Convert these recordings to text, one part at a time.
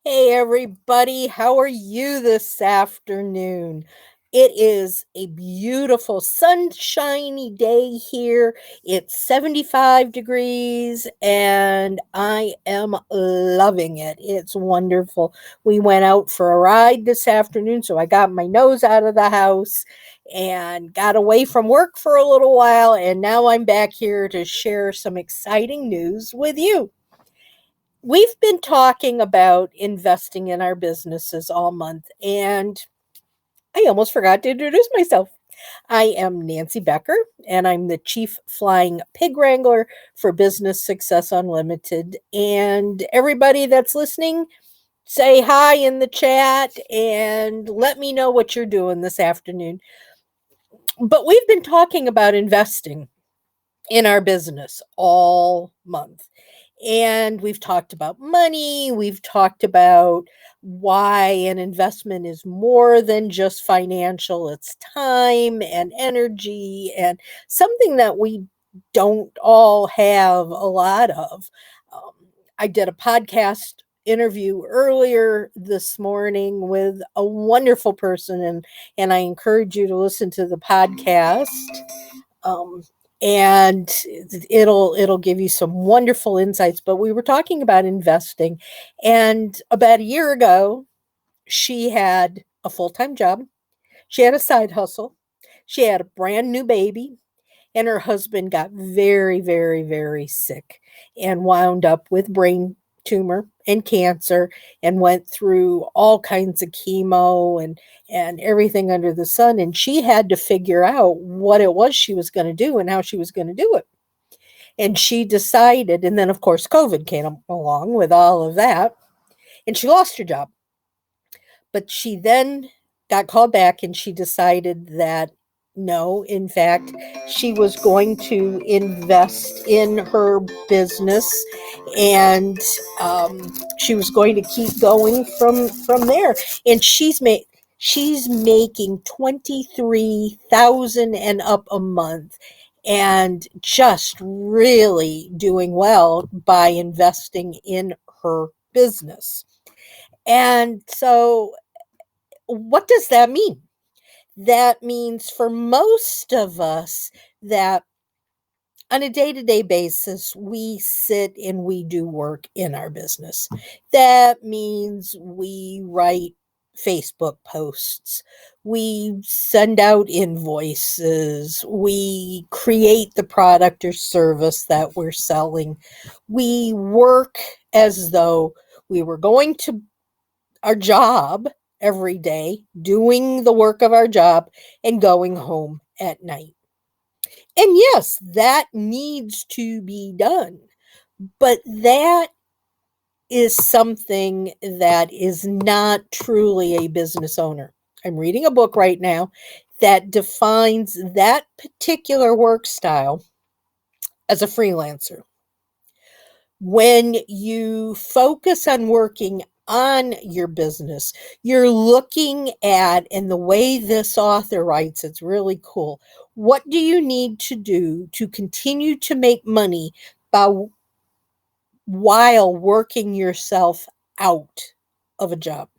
Hey everybody, how are you this afternoon? It is a beautiful sunshiny day here. It's 75 degrees and I am loving it. It's wonderful. We went out for a ride this afternoon, so I got my nose out of the house and got away from work for a little while, and now I'm back here to share some exciting news with you. We've been talking about investing in our businesses all month, and I almost forgot to introduce myself. I am Nancy Becker, and I'm the Chief Flying Pig Wrangler for Business Success Unlimited. And everybody that's listening, say hi in the chat and let me know what you're doing this afternoon. But we've been talking about investing in our business all month. And we've talked about money, we've talked about why an investment is more than just financial, it's time and energy and something that we don't all have a lot of. Um, I did a podcast interview earlier this morning with a wonderful person, and I encourage you to listen to the podcast. Um, and it'll give you some wonderful insights. But we were talking about investing, and about a year ago, she had a full-time job, she had a side hustle, she had a brand new baby, and her husband got very, very, very sick and wound up with brain tumor and cancer and went through all kinds of chemo and everything under the sun, and she had to figure out what it was she was going to do and how she was going to do it. And she decided, and then of course COVID came along with all of that, and she lost her job. But she then got called back and she decided that no, in fact, she was going to invest in her business, and she was going to keep going from there. And she's making 23,000 and up a month, and just really doing well by investing in her business. And so what does that mean? That means for most of us that on a day-to-day basis, we sit and we do work in our business. That means we write Facebook posts, we send out invoices, we create the product or service that we're selling. We work as though we were going to our job every day, doing the work of our job, and going home at night. And yes, that needs to be done, but that is something that is not truly a business owner. I'm reading a book right now that defines that particular work style as a freelancer. When you focus on working on your business, you're looking at, and the way this author writes, it's really cool. What do you need to do to continue to make money by, while working yourself out of a job?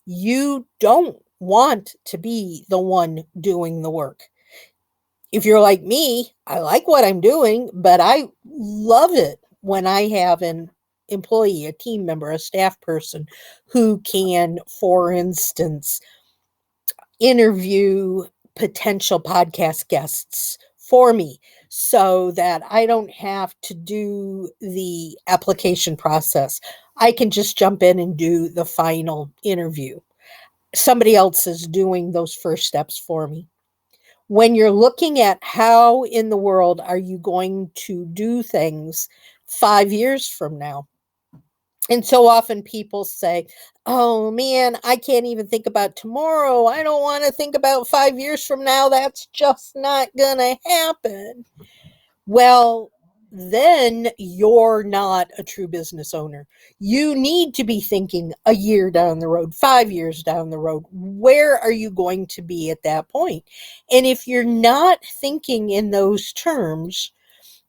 You don't want to be the one doing the work. If you're like me, I like what I'm doing, but I love it when I have an employee, a team member, a staff person who can, for instance, interview potential podcast guests for me so that I don't have to do the application process. I can just jump in and do the final interview. Somebody else is doing those first steps for me. When you're looking at how in the world are you going to do things 5 years from now? And so often people say, "Oh man, I can't even think about tomorrow. I don't want to think about 5 years from now. That's just not going to happen." Well, then you're not a true business owner. You need to be thinking a year down the road, 5 years down the road. Where are you going to be at that point? And if you're not thinking in those terms,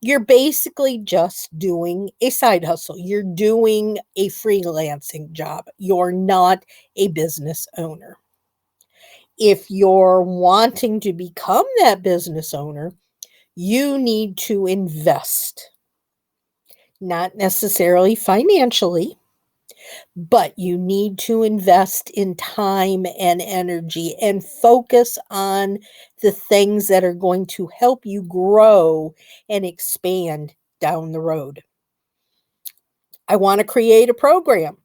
You're basically just doing a side hustle. You're doing a freelancing job. You're not a business owner. If you're wanting to become that business owner, you need to invest, not necessarily financially, but you need to invest in time and energy and focus on the things that are going to help you grow and expand down the road. I want to create a program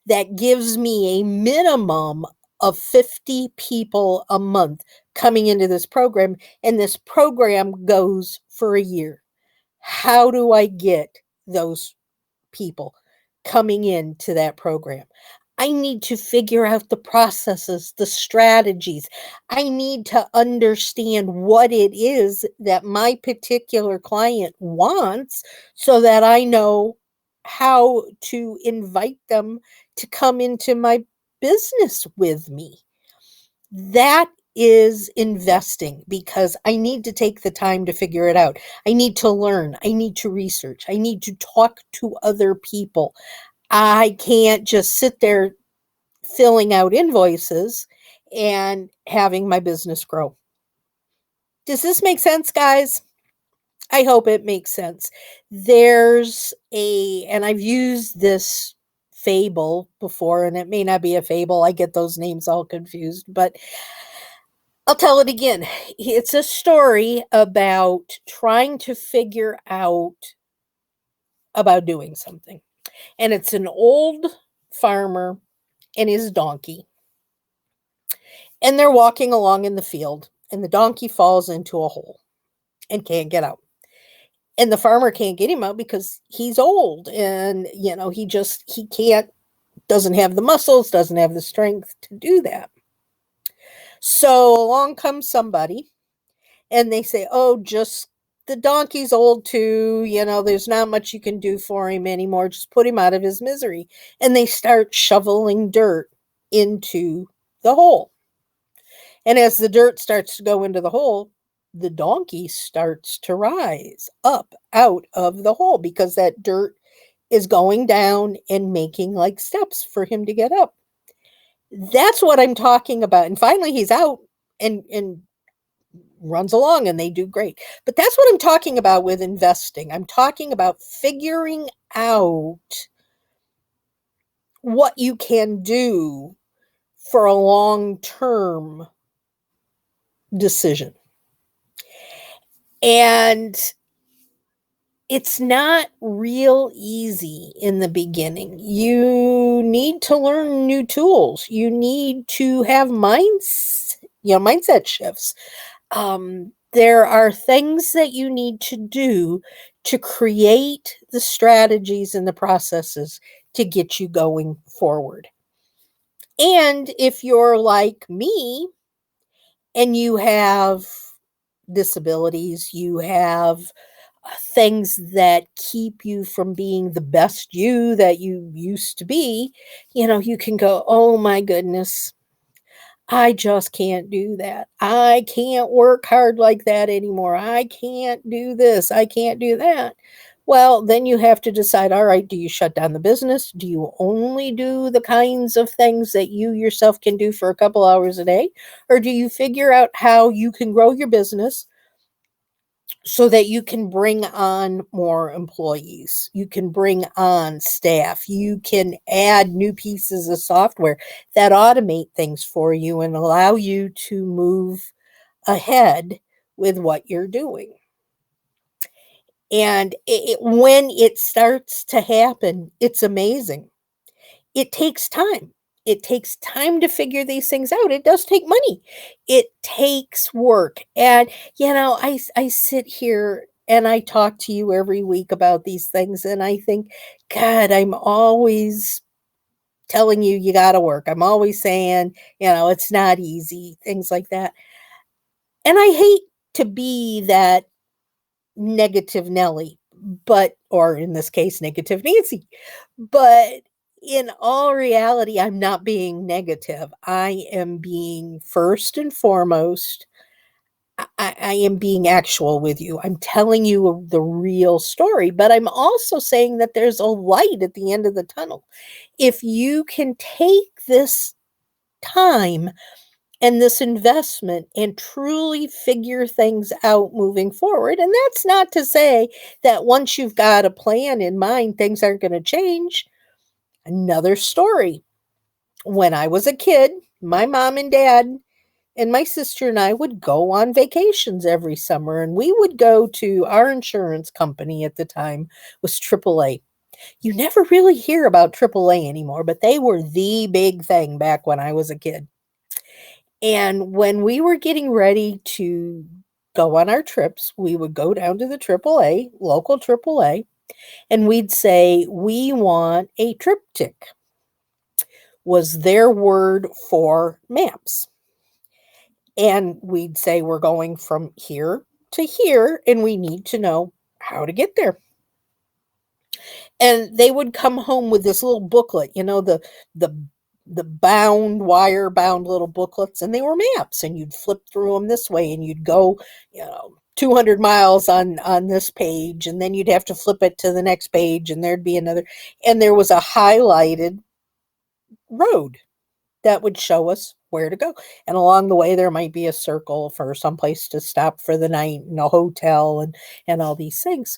that gives me a minimum of 50 people a month coming into this program, and this program goes for a year. How do I get those people coming into that program? I need to figure out the processes, the strategies. I need to understand what it is that my particular client wants so that I know how to invite them to come into my business with me. That is investing because I need to take the time to figure it out. I need to learn. I need to research. I need to talk to other people. I can't just sit there filling out invoices and having my business grow. Does this make sense, guys? I hope it makes sense. And I've used this fable before, and it may not be a fable. I get those names all confused, but I'll tell it again. It's a story about trying to figure out about doing something. And it's an old farmer and his donkey. And they're walking along in the field, and the donkey falls into a hole and can't get out. And the farmer can't get him out because he's old and, he can't, doesn't have the muscles, doesn't have the strength to do that. So along comes somebody and they say, "Oh, just the donkey's old too, there's not much you can do for him anymore. Just put him out of his misery." And they start shoveling dirt into the hole. And as the dirt starts to go into the hole, the donkey starts to rise up out of the hole because that dirt is going down and making like steps for him to get up. That's what I'm talking about. And finally he's out and runs along and they do great. But that's what I'm talking about with investing. I'm talking about figuring out what you can do for a long-term decision. And it's not real easy in the beginning. You need to learn new tools. You need to have mindset shifts. There are things that you need to do to create the strategies and the processes to get you going forward. And if you're like me and you have disabilities, you have things that keep you from being the best you that you used to be, you can go, "Oh my goodness, I just can't do that. I can't work hard like that anymore. I can't do this. I can't do that." Well, then you have to decide, all right, do you shut down the business? Do you only do the kinds of things that you yourself can do for a couple hours a day? Or do you figure out how you can grow your business so that you can bring on more employees, you can bring on staff, you can add new pieces of software that automate things for you and allow you to move ahead with what you're doing. And when it starts to happen, it's amazing. It takes time. It takes time to figure these things out. It does take money. It takes work. And, I sit here and I talk to you every week about these things. And I think, God, I'm always telling you, you got to work. I'm always saying, it's not easy, things like that. And I hate to be that negative Nelly, or in this case, negative Nancy. But in all reality, I'm not being negative. I am being first and foremost I am being actual with you. I'm telling you the real story, but I'm also saying that there's a light at the end of the tunnel. If you can take this time and this investment and truly figure things out moving forward. And that's not to say that once you've got a plan in mind, things aren't going to change. Another story. When I was a kid, my mom and dad and my sister and I would go on vacations every summer, and we would go to our insurance company at the time was AAA. You never really hear about AAA anymore, but they were the big thing back when I was a kid. And when we were getting ready to go on our trips, we would go down to the AAA, local AAA, and we'd say, "We want a triptych," was their word for maps. And we'd say, "We're going from here to here, and we need to know how to get there." And they would come home with this little booklet, the bound wire bound little booklets, and they were maps, and you'd flip through them this way, and you'd go 200 miles on this page, and then you'd have to flip it to the next page, and there'd be another, and there was a highlighted road that would show us where to go. And along the way there might be a circle for some place to stop for the night, and a hotel, and all these things.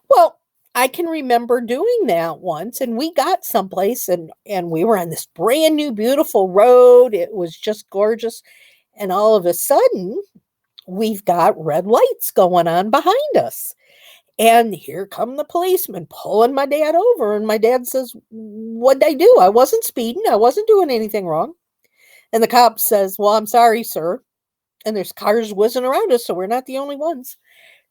Well, I can remember doing that once, and we got someplace, and we were on this brand new beautiful road. It was just gorgeous. And all of a sudden, we've got red lights going on behind us. And here come the policemen pulling my dad over. And my dad says, "What'd I do? I wasn't speeding. I wasn't doing anything wrong." And the cop says, "Well, I'm sorry, sir." And there's cars whizzing around us, so we're not the only ones.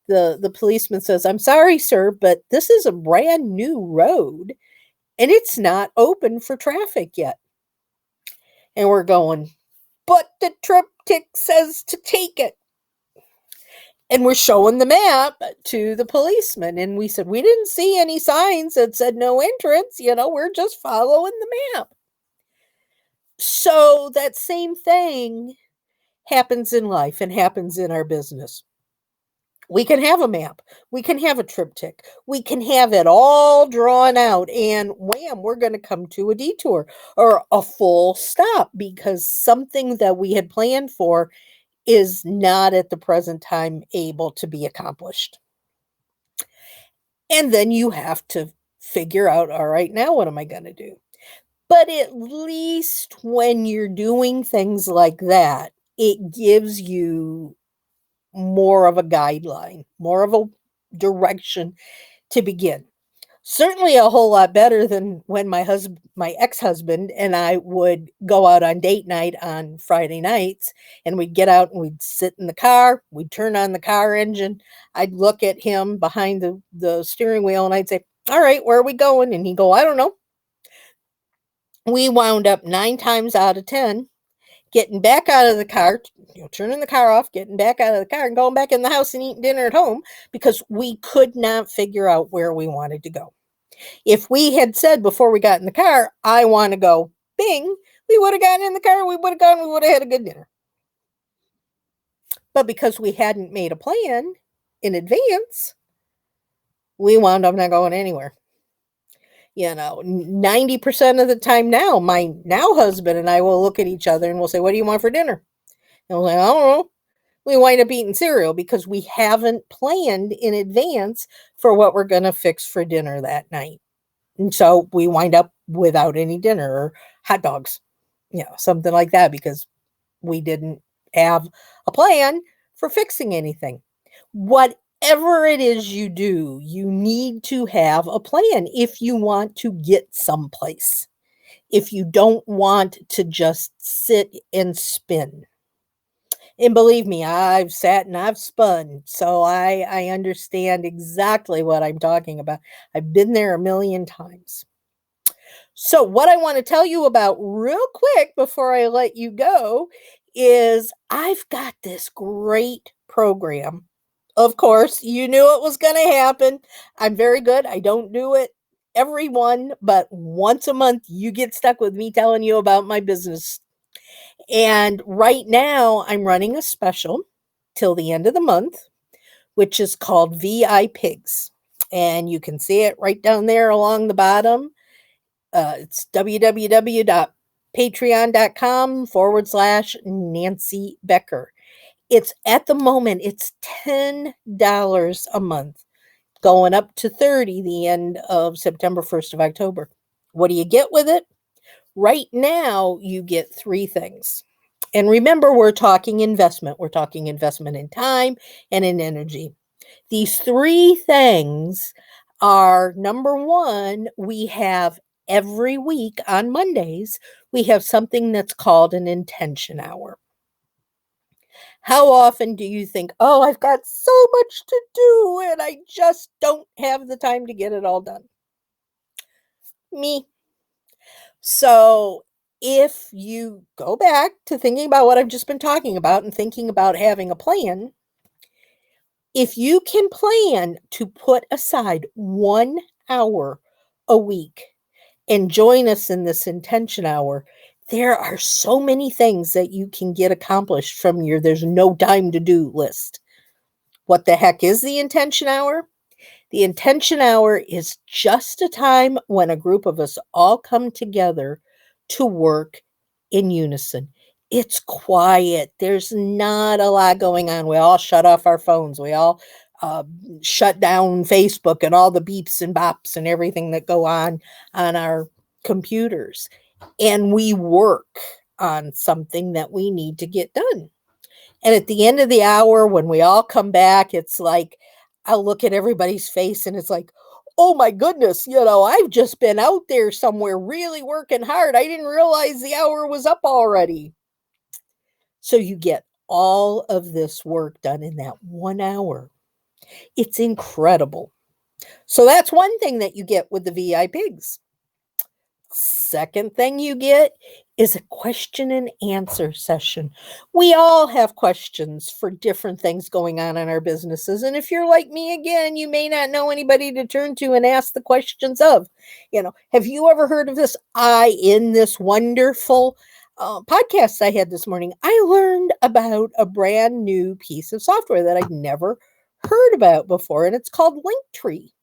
The policeman says, "I'm sorry, sir, but this is a brand new road and it's not open for traffic yet." And we're going, "But the triptych says to take it." And we're showing the map to the policeman. And we said, "We didn't see any signs that said no entrance. We're just following the map." So that same thing happens in life and happens in our business. We can have a map. We can have a triptych. We can have it all drawn out, and wham, we're going to come to a detour or a full stop because something that we had planned for is not at the present time able to be accomplished. And then you have to figure out, all right, now what am I going to do? But at least when you're doing things like that, it gives you more of a guideline, more of a direction to begin. Certainly a whole lot better than when my ex-husband and I would go out on date night on Friday nights, and we'd get out and we'd sit in the car, we'd turn on the car engine, I'd look at him behind the steering wheel and I'd say, "All right, where are we going?" And he'd go, "I don't know." We wound up 9 times out of 10 getting back out of the car, turning the car off, getting back out of the car and going back in the house and eating dinner at home because we could not figure out where we wanted to go. If we had said before we got in the car, "I want to go Bing," we would have gotten in the car, we would have gone, we would have had a good dinner. But because we hadn't made a plan in advance, we wound up not going anywhere. 90% of the time now, my now husband and I will look at each other and we'll say, "What do you want for dinner?" And we'll say, "I don't know." We wind up eating cereal because we haven't planned in advance for what we're going to fix for dinner that night. And so we wind up without any dinner or hot dogs, something like that because we didn't have a plan for fixing anything. Whatever it is you do, you need to have a plan if you want to get someplace. If you don't want to just sit and spin. And believe me, I've sat and I've spun, so I understand exactly what I'm talking about. I've been there a million times. So, what I want to tell you about real quick before I let you go is I've got this great program. Of course, you knew it was going to happen. I'm very good. I don't do it every one, but once a month you get stuck with me telling you about my business. And right now I'm running a special. till the end of the month, which is called VI Pigs. And you can see it right down there along the bottom. It's www.patreon.com/Nancy Becker. It's at the moment, it's $10 a month, going up to 30 the end of September, 1st of October. What do you get with it? Right now, you get 3 things. And remember, we're talking investment. We're talking investment in time and in energy. These 3 things are, number 1, we have every week on Mondays, we have something that's called an intention hour. How often do you think, oh, I've got so much to do and I just don't have the time to get it all done? Me. So if you go back to thinking about what I've just been talking about and thinking about having a plan, if you can plan to put aside 1 hour a week and join us in this intention hour, there are so many things that you can get accomplished from your there's no time to do list. What the heck is the intention hour? The intention hour is just a time when a group of us all come together to work in unison. It's quiet. There's not a lot going on. We all shut off our phones. We all shut down Facebook and all the beeps and bops and everything that go on our computers. And we work on something that we need to get done. And at the end of the hour, when we all come back, it's like, I'll look at everybody's face and it's like, oh my goodness, I've just been out there somewhere really working hard. I didn't realize the hour was up already. So you get all of this work done in that 1 hour. It's incredible. So that's one thing that you get with the VI Pigs. Second thing you get is a question and answer session. We all have questions for different things going on in our businesses. And if you're like me again, you may not know anybody to turn to and ask the questions of. Have you ever heard of this? In this wonderful podcast I had this morning, I learned about a brand new piece of software that I'd never heard about before, and it's called Linktree.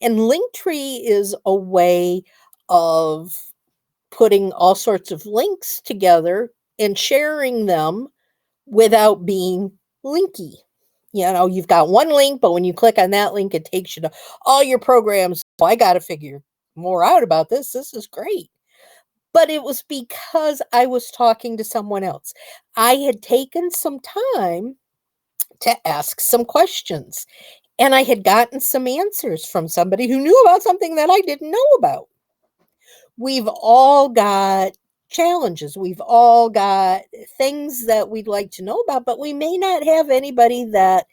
And Linktree is a way of putting all sorts of links together and sharing them without being linky. You've got one link, but when you click on that link, it takes you to all your programs. So I got to figure more out about this. This is great. But it was because I was talking to someone else. I had taken some time to ask some questions, and I had gotten some answers from somebody who knew about something that I didn't know about. We've all got challenges. We've all got things that we'd like to know about, but we may not have anybody that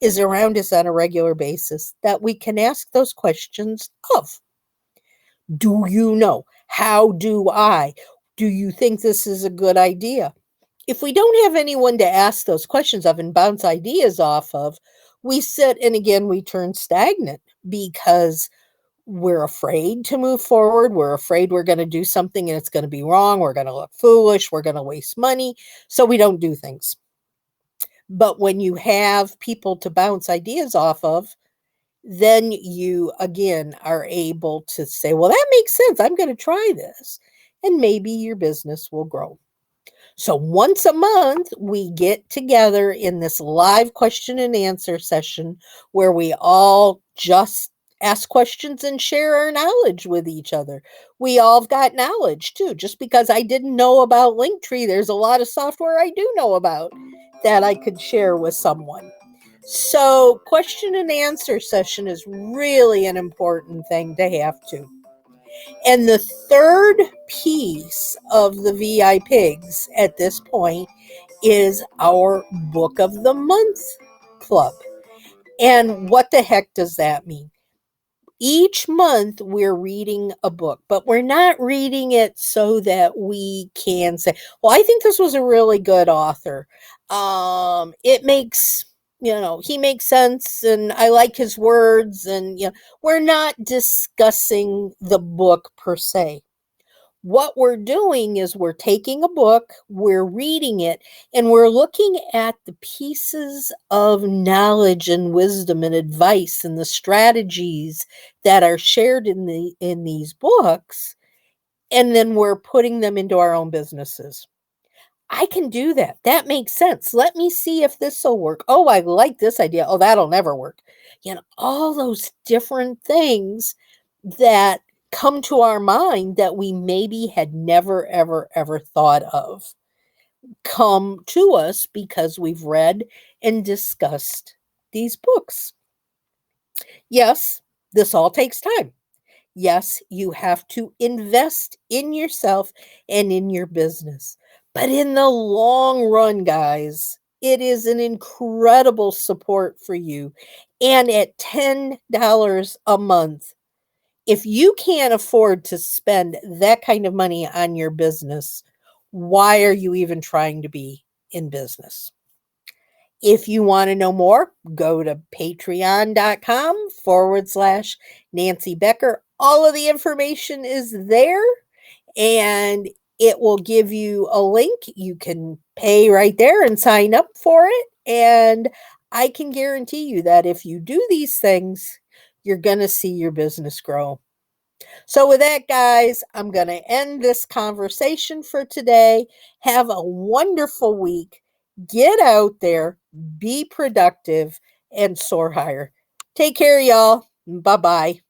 is around us on a regular basis that we can ask those questions of. Do you know? How do I? Do you think this is a good idea? If we don't have anyone to ask those questions of and bounce ideas off of, we sit and again, we turn stagnant because we're afraid to move forward. We're afraid we're going to do something and it's going to be wrong. We're going to look foolish. We're going to waste money. So we don't do things. But when you have people to bounce ideas off of, then you, again, are able to say, well, that makes sense. I'm going to try this. And maybe your business will grow. So once a month, we get together in this live question and answer session where we all just ask questions and share our knowledge with each other. We all have got knowledge too. Just because I didn't know about Linktree, there's a lot of software I do know about that I could share with someone. So question and answer session is really an important thing to have too. And the third piece of the VI Pigs at this point is our Book of the Month Club. And what the heck does that mean? Each month we're reading a book, but we're not reading it so that we can say, well, I think this was a really good author. It makes, he makes sense and I like his words, and we're not discussing the book per se. What we're doing is we're taking a book, we're reading it, and we're looking at the pieces of knowledge and wisdom and advice and the strategies that are shared in these books, and then we're putting them into our own businesses. I can do that. That makes sense. Let me see if this'll work. Oh, I like this idea. Oh, that'll never work. All those different things that come to our mind that we maybe had never, ever, ever thought of come to us because we've read and discussed these books. Yes, this all takes time. Yes, you have to invest in yourself and in your business. But in the long run, guys, it is an incredible support for you. And at $10 a month, if you can't afford to spend that kind of money on your business, why are you even trying to be in business? If you want to know more, go to patreon.com/Nancy Becker. All of the information is there and it will give you a link. You can pay right there and sign up for it. And I can guarantee you that if you do these things, you're going to see your business grow. So, with that, guys, I'm going to end this conversation for today. Have a wonderful week. Get out there, be productive, and soar higher. Take care, y'all. Bye bye.